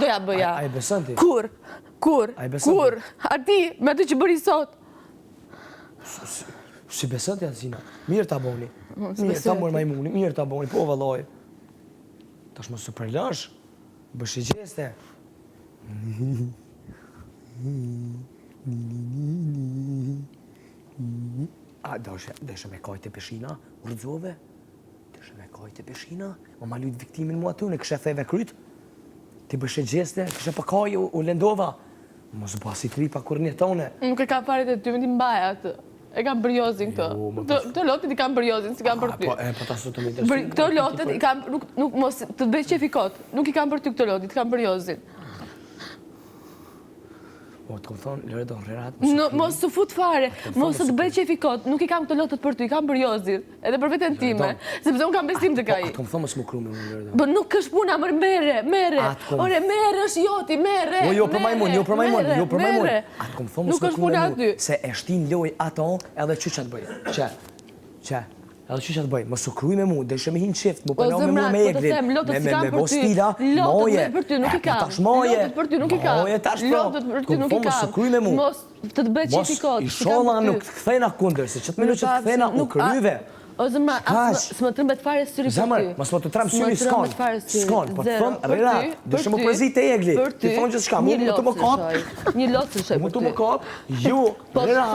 doja bëja. A e beson ti? Kur? Arti, me atë që bëri sot. Si beson ti Azina? Mirë ta boni. Mirë ta boni majmuni, mirë ta boni, po vallaj. Tash mos u përlash. Bësh i gjeste. A, deshe me kajtë e peshina, urdzove? Deshe me kajtë e peshina? Ma lujtë viktimin mua të unë, kështë e theve kryt? Ti bëshe gjeste, kështë e pëkaj u lendova? Mos basi tripa kur një tone. Nuk e ka parit e ty, me ti mbaja atë. E kam bëriozin këto. Këto lotet i kam bëriozin, si kam për ty. Po ta sot të me interesu. Këto lotet i kam, mos të bëj qefikot. Nuk i kam për ty këto lotet, i kam bëriozin. O, të kom thonë, lëre do rrerat. Mos të fut fare, mos të bëj qefikot. Nuk i kam këto lotet për ty, i kam bëriozin. Edhe për veten time, sepse unë kam besim të kaj. Atë kom thonë mos më kru me unë, lëre do. Bë nuk është puna, mërë mere. Ore, mere është joti, mere. Jo për majmun. Atë kom thonë mos më kru me unë, se e shtin loj ato edhe që qatë bëjë. Që? Edhe që qatë bëjë, mos u kruj me mu, dhe ishe me hinë qift, mu përno me mua me eglin, me bo stila, moje, tash moje, tash pro, kom thonë mos u kruj me mu, mos të bëj qefikot, i shola nuk të këthejna kunder, se qëtë minu që të këthejna u kryve. O zëmra, së më tërmbet fare syri për ty. Zamër, mos më të tërmbet syri s'kon, po të thonë, rera, dhe shë më prezit e egli, ti thonë gjithë shka, mu të më kap, një lotë së shë mu të më kap, ju, rera.